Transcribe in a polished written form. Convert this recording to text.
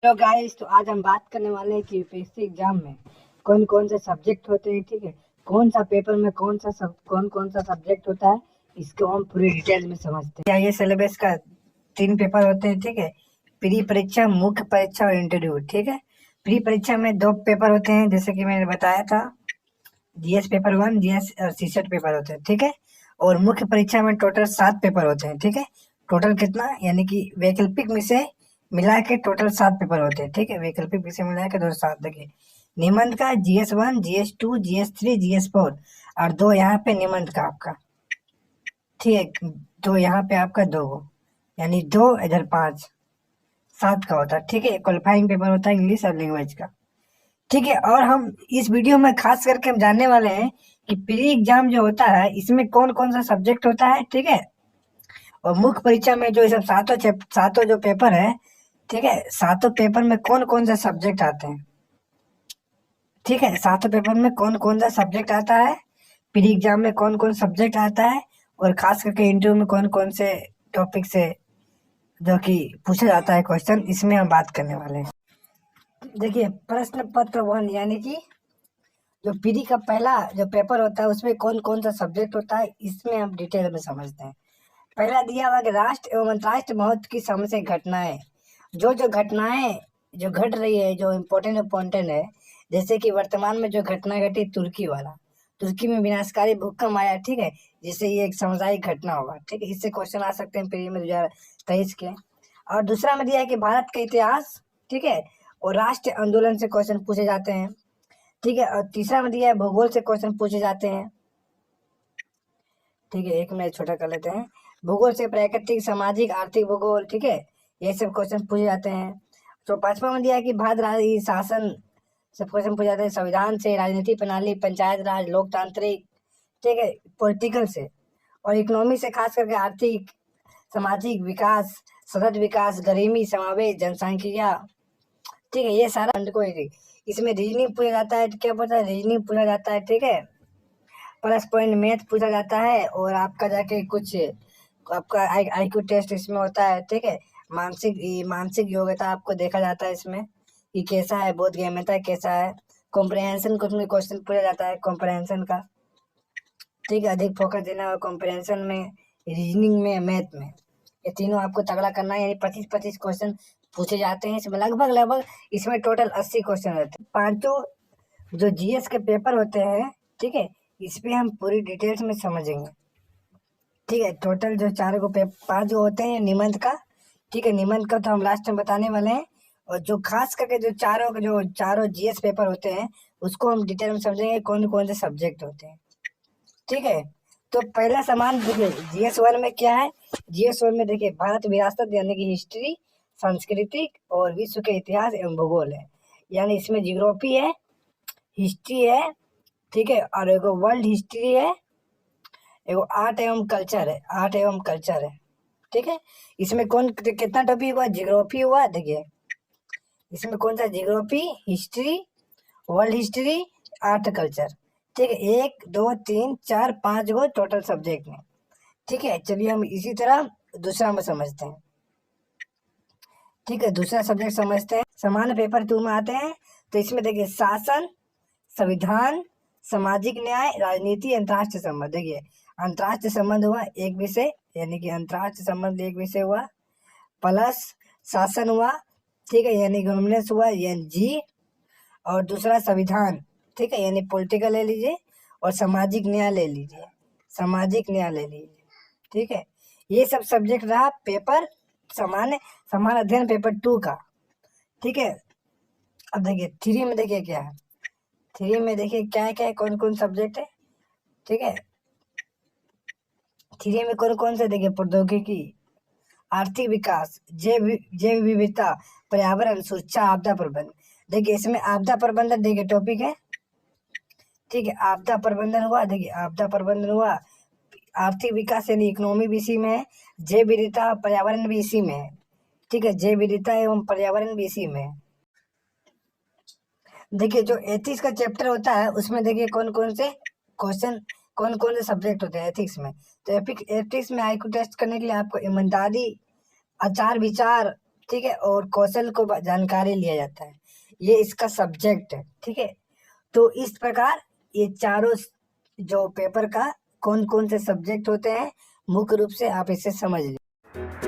Hello guys, तो आज हम बात करने वाले हैं कि यूपीएससी एग्जाम में कौन कौन से सब्जेक्ट होते हैं। ठीक है, कौन सा पेपर में कौन कौन सा सब्जेक्ट होता है, इसको हम पूरी डिटेल में समझते हैं। ये सिलेबस का 3 पेपर होते हैं। ठीक है, प्री परीक्षा, मुख्य परीक्षा और इंटरव्यू। ठीक है, प्री परीक्षा में 2 पेपर होते हैं, जैसे कि मैंने बताया था। जीएस पेपर 1, जीएस और सीसेट पेपर होते हैं। ठीक है, और मुख्य परीक्षा में टोटल 7 पेपर होते हैं। ठीक है, टोटल कितना, यानी कि वैकल्पिक में से मिला के टोटल 7 पेपर होते हैं। ठीक है, वैकल्पिक विषय मिला के 2 7। देखिए, निबंध का GS1, GS2, GS3, GS4 और 2 यहाँ पे निबंध का आपका। ठीक है, 2 यहाँ पे आपका 2, यानी 2 इधर 5, 7 का होता है। ठीक है, क्वालिफाइंग पेपर होता है इंग्लिश और लैंग्वेज का। ठीक है, और हम इस वीडियो में खास करके हम जानने वाले हैं कि प्री एग्जाम जो होता है इसमें कौन कौन सा सब्जेक्ट होता है। ठीक है, और मुख्य परीक्षा में जो ये सब सातों जो पेपर है, ठीक है, सातों पेपर में कौन कौन से सब्जेक्ट आते हैं। ठीक है, सातों पेपर में कौन कौन सा सब्जेक्ट आता है, प्री एग्जाम में कौन कौन सब्जेक्ट आता है, और खास करके इंटरव्यू में कौन कौन से टॉपिक से जो कि पूछा जाता है क्वेश्चन, इसमें हम बात करने वाले हैं। देखिए, प्रश्न पत्र 1 यानी कि जो पीडी का पहला जो पेपर होता है उसमें कौन कौन सा सब्जेक्ट होता है, इसमें हम डिटेल में समझते हैं। पहला दिया हुआ कि राष्ट्र एवं अंतर्राष्ट्रीय महत्व की समस्या घटनाएं, जो घटनाएं जो घट रही है, जो इम्पोर्टेंट है। जैसे कि वर्तमान में जो घटना घटी तुर्की वाला, तुर्की में विनाशकारी भूकंप आया। ठीक है, जिससे ये एक सामुदायिक घटना होगा। ठीक है, इससे क्वेश्चन आ सकते हैं प्री में 2023 के। और दूसरा में दिया है कि भारत का इतिहास। ठीक है, और राष्ट्रीय आंदोलन से क्वेश्चन पूछे जाते हैं। ठीक है, और तीसरा में दिया है भूगोल से क्वेश्चन पूछे जाते हैं। ठीक है, एक मिनट छोटा कर लेते हैं। भूगोल से प्राकृतिक, सामाजिक, आर्थिक भूगोल। ठीक है, ये सब क्वेश्चन पूछे जाते हैं। तो पांचवा में दिया है कि भारत राज्य शासन सब क्वेश्चन पूछे जाते हैं। संविधान से, राजनीति प्रणाली, पंचायत राज, लोकतांत्रिक। ठीक है, पॉलिटिकल से, और इकोनॉमी से खास करके आर्थिक, सामाजिक विकास, सतत विकास, गरीबी समावेश, जनसंख्या। ठीक है, ये सारा को इसमें रीजनिंग पूछा जाता है। क्या पता है, रीजनिंग पूछा जाता है। ठीक है, प्लस पॉइंट मैथ पूछा जाता है, और आपका जाके कुछ आपका IQ टेस्ट इसमें होता है। ठीक है, मानसिक योग्यता आपको देखा जाता है इसमें कि कैसा है, बोध गम्यता कैसा है। कॉम्प्रहेंशन कुछ में क्वेश्चन पूछा जाता है कॉम्प्रहेंशन का। ठीक है, अधिक फोकस देना होगा कॉम्प्रहेंशन में, रीजनिंग में, मैथ में। ये तीनों आपको तगड़ा करना है, यानी 25-25 क्वेश्चन पूछे जाते हैं इसमें। लगभग इसमें टोटल 80 क्वेश्चन रहते हैं। पांचों जो जीएस के पेपर होते हैं, ठीक है, इस पे हम पूरी डिटेल्स में समझेंगे। ठीक है, टोटल जो 5 जो होते हैं निबंध का। ठीक है, निबंध का तो हम लास्ट में बताने वाले हैं। और जो खास करके जो चारों जीएस पेपर होते हैं उसको हम डिटेल में समझेंगे कौन कौन से सब्जेक्ट होते हैं। ठीक है, तो पहला सवाल देखिए, GS1 में क्या है। GS1 में देखिए, भारत विरासत यानी कि हिस्ट्री, सांस्कृतिक और विश्व के इतिहास एवं भूगोल है। यानी इसमें जियोग्राफी है, हिस्ट्री है। ठीक है, और एगो वर्ल्ड हिस्ट्री है, एगो आर्ट एवं कल्चर है, आर्ट एवं कल्चर है। ठीक है, इसमें कौन कितना टॉपिक हुआ, जियोग्राफी हुआ। देखिए, इसमें कौन सा, geography, history, world history, art culture. ठीक है, 1 2 3 4 5 गो टोटल सब्जेक्ट में। ठीक है, चलिए हम इसी तरह दूसरा में समझते हैं। ठीक है, दूसरा सब्जेक्ट समझते हैं। सामान्य पेपर 2 में आते हैं, तो इसमें देखिए शासन, संविधान, सामाजिक न्याय, राजनीति, अंतर्राष्ट्रीय संबंध। देखिए, अंतर्राष्ट्रीय संबंध हुआ एक विषय, यानी कि अंतर्राष्ट्रीय संबंध एक विषय हुआ, प्लस शासन हुआ। ठीक है, यानी गवर्नेंस हुआ, यानी जी। और दूसरा संविधान। ठीक है, यानी पॉलिटिकल ले लीजिए, और सामाजिक न्याय ले लीजिए, सामाजिक न्याय ले लीजिए। ठीक है, ये सब सब्जेक्ट रहा पेपर सामान्य अध्ययन पेपर 2 का। ठीक है, अब देखिए 3 में देखिए क्या है। 3 में देखिए क्या क्या है, कौन कौन सब्जेक्ट है। ठीक है, 3 में कौन कौन से, देखिए प्रौद्योगिकी, आर्थिक विकास, जैव विविधता, पर्यावरण, सुरक्षा, आपदा प्रबंधन। देखिए, इसमें आपदा प्रबंधन देखिए टॉपिक है। ठीक है, आपदा प्रबंधन हुआ। देखिए, आपदा प्रबंधन हुआ, आर्थिक विकास यानी इकोनॉमी भी इसी में है, जैव विविधता, पर्यावरण भी इसी में है। ठीक है, जैव विविधता एवं पर्यावरण भी इसी में है। देखिए, जो एथिक्स का चैप्टर होता है उसमें देखिए कौन कौन से क्वेश्चन, कौन कौन से सब्जेक्ट होते हैं एथिक्स में। तो एथिक्स में IQ टेस्ट करने के लिए आपको ईमानदारी, आचार विचार, ठीक है, और कौशल को जानकारी लिया जाता है, ये इसका सब्जेक्ट है। ठीक है, तो इस प्रकार ये चारों जो पेपर का कौन कौन से सब्जेक्ट होते हैं मुख्य रूप से आप इसे समझ लीजिए।